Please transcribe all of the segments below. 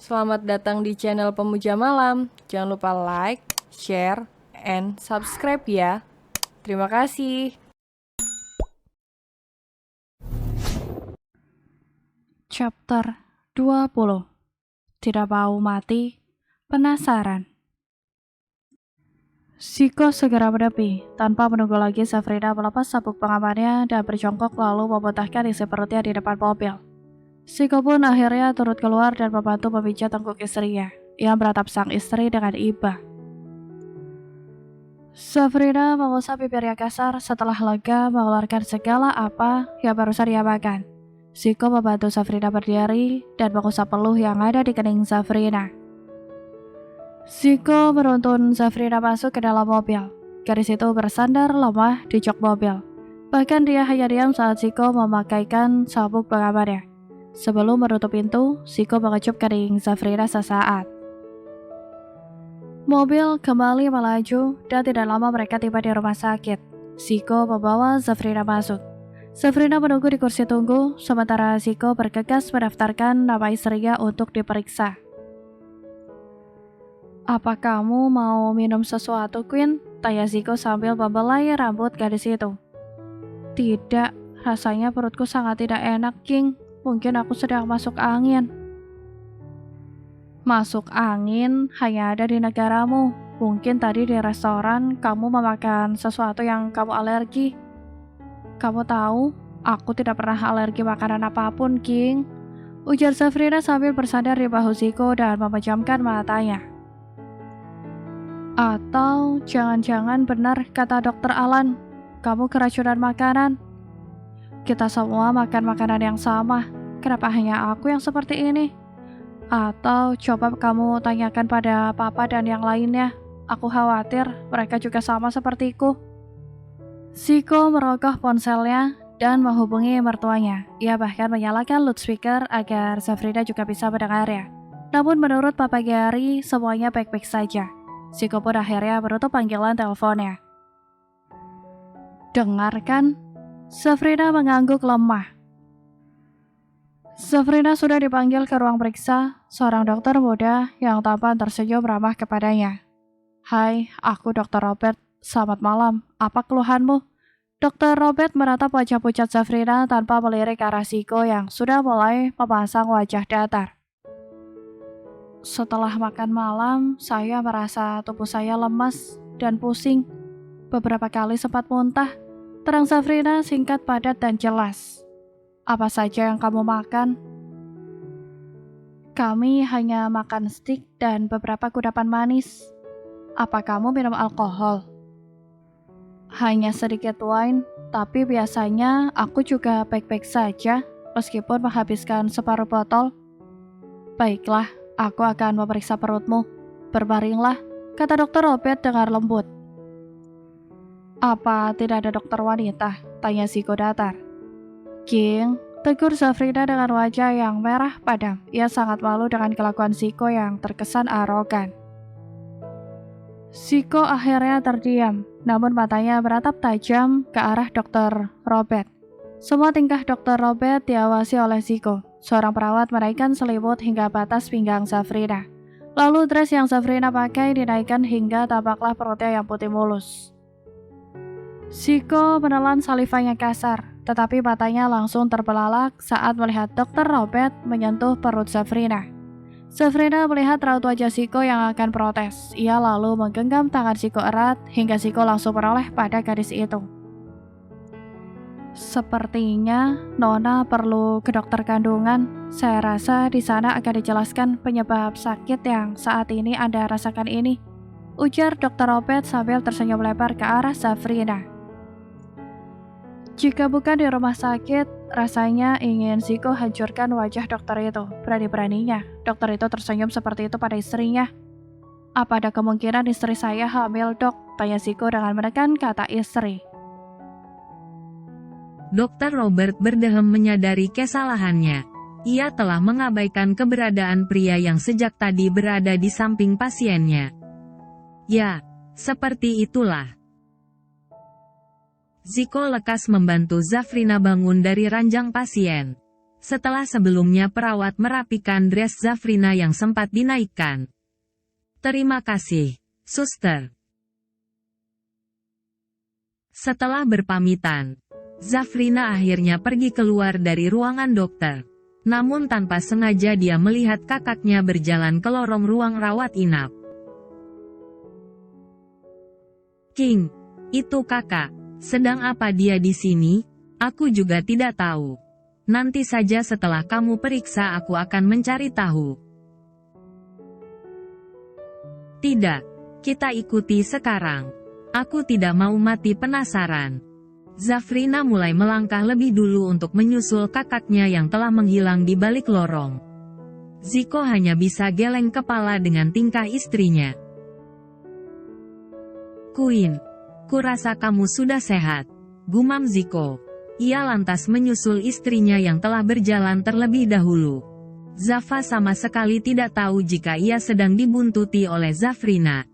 Selamat datang di channel Pemuja Malam. Jangan lupa like, share, and subscribe ya. Terima kasih. Chapter 20. Tidak mau mati, penasaran. Siko segera menepi, tanpa menunggu lagi Safrina melepas sabuk pengamannya dan berjongkok lalu memuntahkan isi perutnya di depan mobil. Siko pun akhirnya turut keluar dan membantu memijat tengkuk istrinya. Ia meratap sang istri dengan iba. Safrina mengusap bibirnya kasar setelah lega mengeluarkan segala apa yang barusan ia makan. Siko membantu Safrina berdiri dan mengusap peluh yang ada di kening Safrina. Siko menuntun Safrina masuk ke dalam mobil. Gadis itu bersandar lemah di jok mobil. Bahkan dia hanya diam saat Siko memakaikan sabuk pengamannya. Sebelum menutup pintu, Siko mengecup kening Safrina sesaat. Mobil kembali melaju dan tidak lama mereka tiba di rumah sakit. Siko membawa Safrina masuk. Safrina menunggu di kursi tunggu, sementara Siko bergegas mendaftarkan nama istrinya untuk diperiksa. "Apa kamu mau minum sesuatu, Queen?" tanya Siko sambil membelai rambut gadis itu. "Tidak, rasanya perutku sangat tidak enak, King. Mungkin aku sedang masuk angin." "Masuk angin hanya ada di negaramu. Mungkin tadi di restoran kamu memakan sesuatu yang kamu alergi." "Kamu tahu, aku tidak pernah alergi makanan apapun, King," ujar Safrina sambil bersandar di bahu Siko dan memejamkan matanya. "Atau jangan-jangan benar kata Dokter Alan, kamu keracunan makanan. Kita semua makan makanan yang sama, kenapa hanya aku yang seperti ini? Atau coba kamu tanyakan pada Papa dan yang lainnya, aku khawatir mereka juga sama sepertiku." Siko merogoh ponselnya dan menghubungi mertuanya. Ia bahkan menyalakan loudspeaker agar Safrina juga bisa mendengarnya. Namun menurut Papa Gary, semuanya baik-baik saja. Siko pun akhirnya menutup panggilan teleponnya. "Dengarkan," Safrina mengangguk lemah. Safrina sudah dipanggil ke ruang periksa. Seorang dokter muda yang tampan tersenyum ramah kepadanya. "Hai, aku Dr. Robert. Selamat malam. Apa keluhanmu?" Dr. Robert menatap wajah pucat Safrina tanpa melirik ke arah Siko yang sudah mulai memasang wajah datar. "Setelah makan malam, saya merasa tubuh saya lemas dan pusing. Beberapa kali sempat muntah." Terang Safrina singkat, padat, dan jelas. "Apa saja yang kamu makan?" "Kami hanya makan stik dan beberapa kudapan manis." "Apa kamu minum alkohol?" "Hanya sedikit wine, tapi biasanya aku juga baik-baik saja meskipun menghabiskan separuh botol." "Baiklah, aku akan memeriksa perutmu. Berbaringlah," kata Dr. Robert dengan lembut. "Apa tidak ada dokter wanita?" tanya Siko datar. "King," tegur Safrina dengan wajah yang merah padam. Ia sangat malu dengan kelakuan Siko yang terkesan arogan. Siko akhirnya terdiam, namun matanya beratap tajam ke arah Dr. Robert. Semua tingkah Dr. Robert diawasi oleh Siko. Seorang perawat menaikkan selimut hingga batas pinggang Safrina. Lalu dress yang Safrina pakai dinaikkan hingga tampaklah perutnya yang putih mulus. Siko menelan salivanya kasar, tetapi matanya langsung terbelalak saat melihat Dr. Robert menyentuh perut Safrina. Safrina melihat raut wajah Siko yang akan protes. Ia lalu menggenggam tangan Siko erat hingga Siko langsung menoleh pada gadis itu. "Sepertinya Nona perlu ke dokter kandungan. Saya rasa di sana akan dijelaskan penyebab sakit yang saat ini Anda rasakan ini," ujar Dr. Robert sambil tersenyum lebar ke arah Safrina. Jika bukan di rumah sakit, rasanya ingin Siko hancurkan wajah dokter itu. Berani-beraninya, dokter itu tersenyum seperti itu pada istrinya. "Apa ada kemungkinan istri saya hamil, Dok?" tanya Siko dengan menekan kata istri. Dr. Robert berdehem menyadari kesalahannya. Ia telah mengabaikan keberadaan pria yang sejak tadi berada di samping pasiennya. Ya, seperti itulah. Siko lekas membantu Safrina bangun dari ranjang pasien. Setelah sebelumnya perawat merapikan dress Zafrina yang sempat dinaikkan. "Terima kasih, suster." Setelah berpamitan, Zafrina akhirnya pergi keluar dari ruangan dokter. Namun tanpa sengaja dia melihat kakaknya berjalan ke lorong ruang rawat inap. "King, itu kakak. Sedang apa dia di sini? Aku juga tidak tahu. Nanti saja setelah kamu periksa aku akan mencari tahu." "Tidak, kita ikuti sekarang. Aku tidak mau mati penasaran." Zafrina mulai melangkah lebih dulu untuk menyusul kakaknya yang telah menghilang di balik lorong. Ziko hanya bisa geleng kepala dengan tingkah istrinya. "Queen, kurasa kamu sudah sehat," gumam Ziko. Ia lantas menyusul istrinya yang telah berjalan terlebih dahulu. Zafa sama sekali tidak tahu jika ia sedang dibuntuti oleh Zafrina.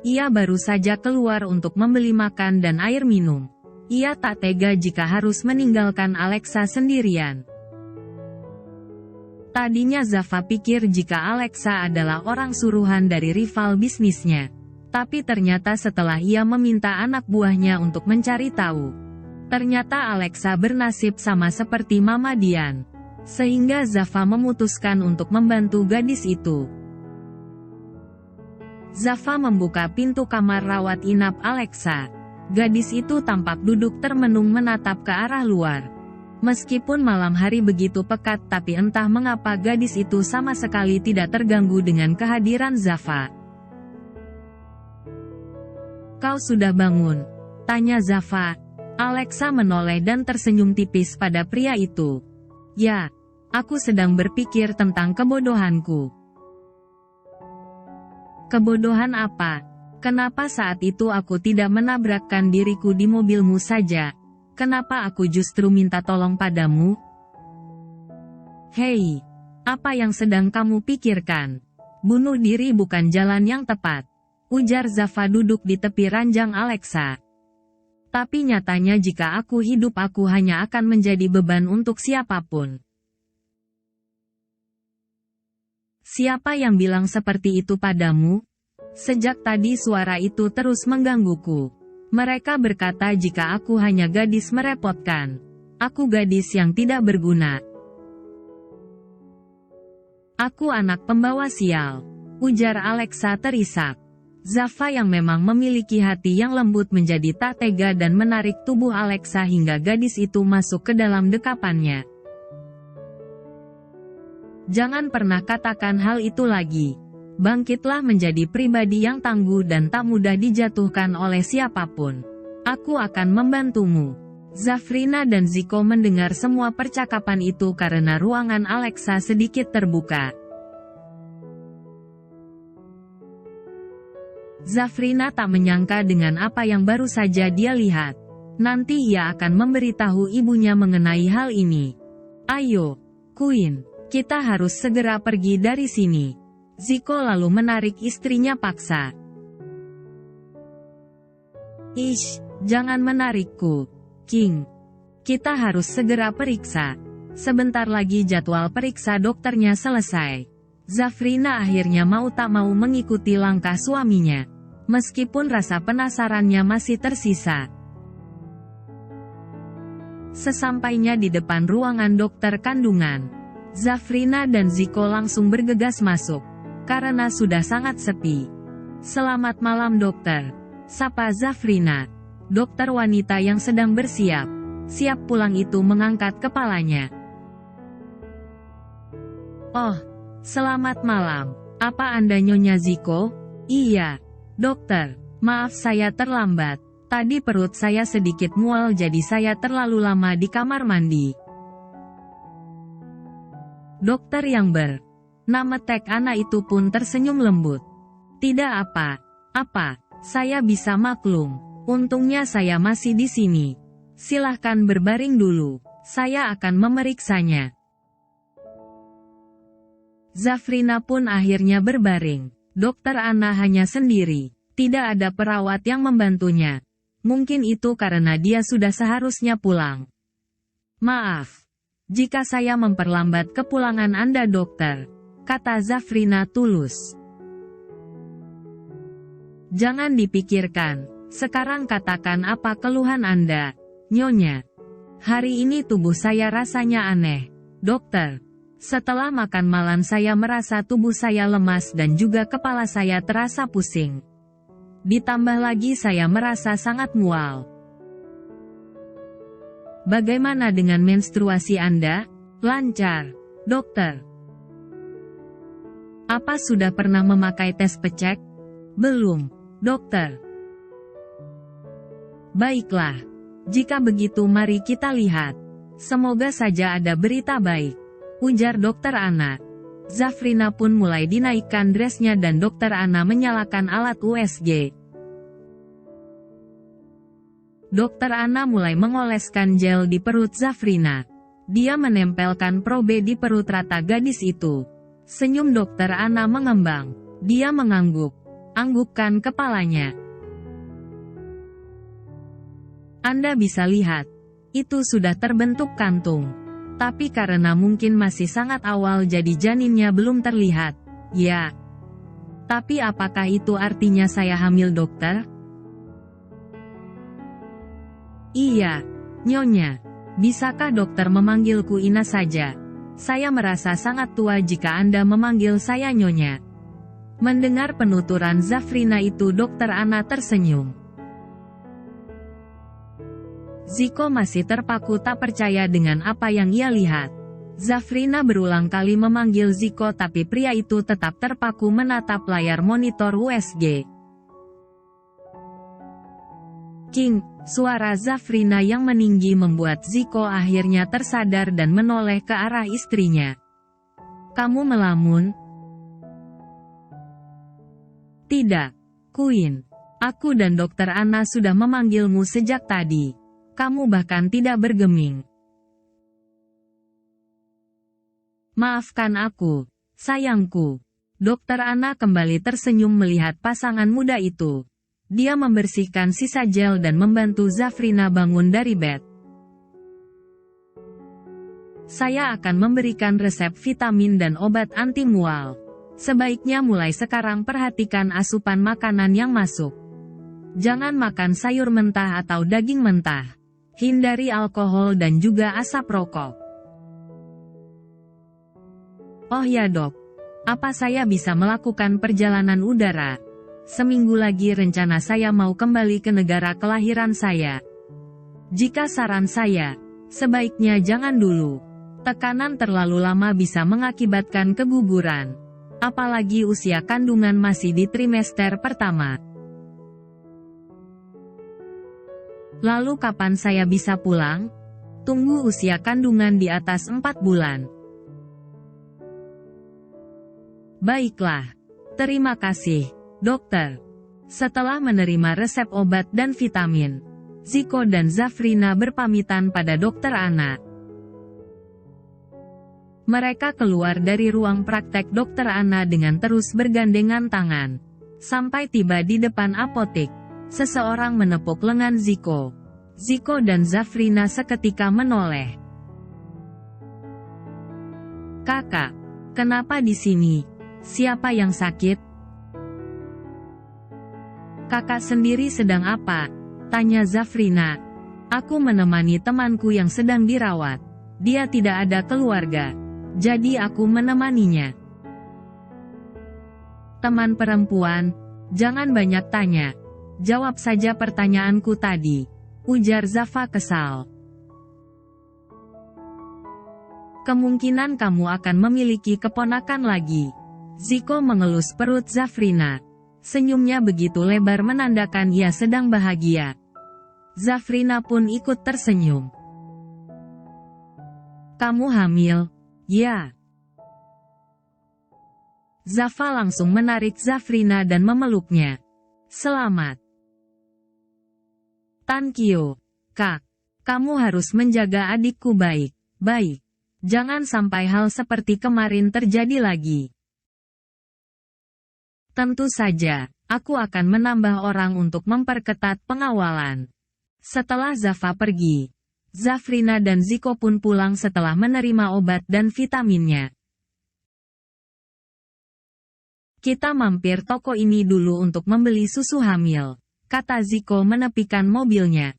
Ia baru saja keluar untuk membeli makan dan air minum. Ia tak tega jika harus meninggalkan Alexa sendirian. Tadinya Zafa pikir jika Alexa adalah orang suruhan dari rival bisnisnya. Tapi ternyata setelah ia meminta anak buahnya untuk mencari tahu, ternyata Alexa bernasib sama seperti Mama Dian. Sehingga Zafa memutuskan untuk membantu gadis itu. Zafa membuka pintu kamar rawat inap Alexa. Gadis itu tampak duduk termenung menatap ke arah luar. Meskipun malam hari begitu pekat tapi entah mengapa gadis itu sama sekali tidak terganggu dengan kehadiran Zafa. "Kau sudah bangun?" tanya Zafa. Alexa menoleh dan tersenyum tipis pada pria itu. "Ya, aku sedang berpikir tentang kebodohanku." "Kebodohan apa? Kenapa saat itu aku tidak menabrakkan diriku di mobilmu saja? Kenapa aku justru minta tolong padamu?" "Hei, apa yang sedang kamu pikirkan? Bunuh diri bukan jalan yang tepat," ujar Zafa duduk di tepi ranjang Alexa. "Tapi nyatanya jika aku hidup aku hanya akan menjadi beban untuk siapapun." "Siapa yang bilang seperti itu padamu? Sejak tadi suara itu terus menggangguku. Mereka berkata jika aku hanya gadis merepotkan. Aku gadis yang tidak berguna. Aku anak pembawa sial," ujar Alexa terisak. Zafa yang memang memiliki hati yang lembut menjadi tak tega dan menarik tubuh Alexa hingga gadis itu masuk ke dalam dekapannya. "Jangan pernah katakan hal itu lagi. Bangkitlah menjadi pribadi yang tangguh dan tak mudah dijatuhkan oleh siapapun. Aku akan membantumu." Zafrina dan Ziko mendengar semua percakapan itu karena ruangan Alexa sedikit terbuka. Zafrina tak menyangka dengan apa yang baru saja dia lihat. Nanti ia akan memberitahu ibunya mengenai hal ini. "Ayo, Queen, kita harus segera pergi dari sini." Ziko lalu menarik istrinya paksa. "Ish, jangan menarikku, King. Kita harus segera periksa. Sebentar lagi jadwal periksa dokternya selesai." Zafrina akhirnya mau tak mau mengikuti langkah suaminya. Meskipun rasa penasarannya masih tersisa. Sesampainya di depan ruangan dokter kandungan, Zafrina dan Ziko langsung bergegas masuk. Karena sudah sangat sepi. "Selamat malam dokter," sapa Zafrina. Dokter wanita yang sedang siap pulang itu mengangkat kepalanya. "Oh, selamat malam. Apa Anda Nyonya Ziko?" "Iya, dokter. Maaf saya terlambat. Tadi perut saya sedikit mual jadi saya terlalu lama di kamar mandi." Dokter yang Nama tek anak itu pun tersenyum lembut. "Tidak apa-apa, saya bisa maklum. Untungnya saya masih di sini. Silahkan berbaring dulu, saya akan memeriksanya." Zafrina pun akhirnya berbaring. Dokter Ana hanya sendiri, tidak ada perawat yang membantunya. Mungkin itu karena dia sudah seharusnya pulang. "Maaf, Jika saya memperlambat kepulangan Anda dokter, kata Zafrina tulus. Jangan dipikirkan, sekarang katakan apa keluhan Anda, Nyonya. Hari ini tubuh saya rasanya aneh, dokter. Setelah makan malam saya merasa tubuh saya lemas dan juga kepala saya terasa pusing. Ditambah lagi saya merasa sangat mual. Bagaimana dengan menstruasi Anda? Lancar, dokter. Apa sudah pernah memakai tes pecek? Belum, dokter. Baiklah. Jika begitu mari kita lihat. Semoga saja ada berita baik, ujar Dokter Ana. Zafrina pun mulai dinaikkan dressnya dan Dokter Ana menyalakan alat USG. Dokter Ana mulai mengoleskan gel di perut Zafrina. Dia menempelkan probe di perut rata gadis itu. Senyum Dokter Ana mengembang. Dia mengangguk. Anggukkan kepalanya. Anda bisa lihat. Itu sudah terbentuk kantung. Tapi karena mungkin masih sangat awal jadi janinnya belum terlihat. Ya. Tapi apakah itu artinya saya hamil dokter? Iya, Nyonya. Bisakah dokter memanggilku Ina saja? Saya merasa sangat tua jika Anda memanggil saya Nyonya. Mendengar penuturan Zafrina itu Dokter Ana tersenyum. Ziko masih terpaku tak percaya dengan apa yang ia lihat. Zafrina berulang kali memanggil Ziko tapi pria itu tetap terpaku menatap layar monitor USG. King, suara Zafrina yang meninggi membuat Ziko akhirnya tersadar dan menoleh ke arah istrinya. Kamu melamun? Tidak, Queen. Aku dan Dokter Ana sudah memanggilmu sejak tadi. Kamu bahkan tidak bergeming. Maafkan aku, sayangku. Dokter Ana kembali tersenyum melihat pasangan muda itu. Dia membersihkan sisa gel dan membantu Zafrina bangun dari bed. Saya akan memberikan resep vitamin dan obat anti mual. Sebaiknya mulai sekarang perhatikan asupan makanan yang masuk. Jangan makan sayur mentah atau daging mentah. Hindari alkohol dan juga asap rokok. Oh ya dok, apa saya bisa melakukan perjalanan udara? Seminggu lagi rencana saya mau kembali ke negara kelahiran saya. Jika saran saya, sebaiknya jangan dulu. Tekanan terlalu lama bisa mengakibatkan keguguran. Apalagi usia kandungan masih di trimester pertama. Lalu kapan saya bisa pulang? Tunggu usia kandungan di atas 4 bulan. Baiklah. Terima kasih, dokter. Setelah menerima resep obat dan vitamin, Ziko dan Zafrina berpamitan pada Dokter Ana. Mereka keluar dari ruang praktek Dokter Ana dengan terus bergandengan tangan. Sampai tiba di depan apotek. Seseorang menepuk lengan Ziko. Ziko dan Zafrina seketika menoleh. Kakak, kenapa di sini? Siapa yang sakit? Kakak sendiri sedang apa? Tanya Zafrina. Aku menemani temanku yang sedang dirawat. Dia tidak ada keluarga. Jadi aku menemaninya. Teman perempuan, jangan banyak tanya. Jawab saja pertanyaanku tadi, ujar Zafa kesal. Kemungkinan kamu akan memiliki keponakan lagi. Ziko mengelus perut Zafrina. Senyumnya begitu lebar menandakan ia sedang bahagia. Zafrina pun ikut tersenyum. Kamu hamil? Ya. Zafa langsung menarik Zafrina dan memeluknya. Selamat. Tankyo, Kak. Kamu harus menjaga adikku baik-baik. Jangan sampai hal seperti kemarin terjadi lagi. Tentu saja, aku akan menambah orang untuk memperketat pengawalan. Setelah Zafa pergi, Zafrina dan Ziko pun pulang setelah menerima obat dan vitaminnya. Kita mampir toko ini dulu untuk membeli susu hamil, kata Ziko menepikan mobilnya.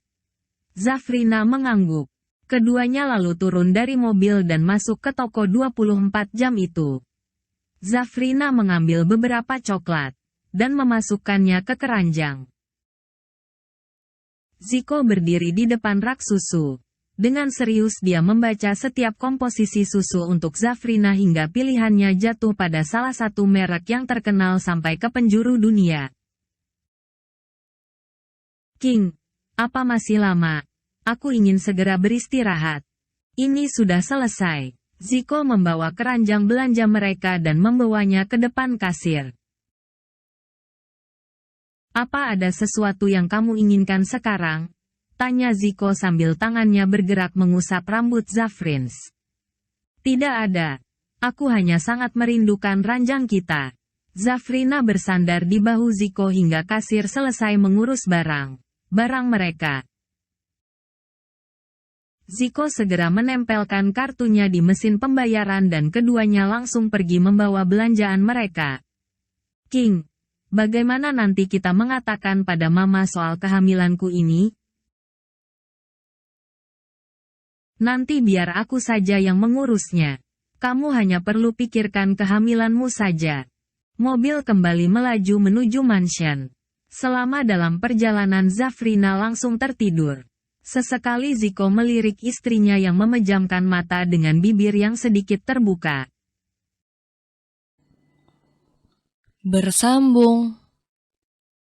Zafrina mengangguk. Keduanya lalu turun dari mobil dan masuk ke toko 24 jam itu. Zafrina mengambil beberapa coklat dan memasukkannya ke keranjang. Ziko berdiri di depan rak susu. Dengan serius dia membaca setiap komposisi susu untuk Zafrina hingga pilihannya jatuh pada salah satu merek yang terkenal sampai ke penjuru dunia. King, apa masih lama? Aku ingin segera beristirahat. Ini sudah selesai. Ziko membawa keranjang belanja mereka dan membawanya ke depan kasir. Apa ada sesuatu yang kamu inginkan sekarang? Tanya Ziko sambil tangannya bergerak mengusap rambut Zafrins. Tidak ada. Aku hanya sangat merindukan ranjang kita. Zafrina bersandar di bahu Ziko hingga kasir selesai mengurus barang mereka. Ziko segera menempelkan kartunya di mesin pembayaran dan keduanya langsung pergi membawa belanjaan mereka. King, bagaimana nanti kita mengatakan pada mama soal kehamilanku ini? Nanti biar aku saja yang mengurusnya. Kamu hanya perlu pikirkan kehamilanmu saja. Mobil kembali melaju menuju mansion. Selama dalam perjalanan Zafrina langsung tertidur. Sesekali Ziko melirik istrinya yang memejamkan mata dengan bibir yang sedikit terbuka. Bersambung.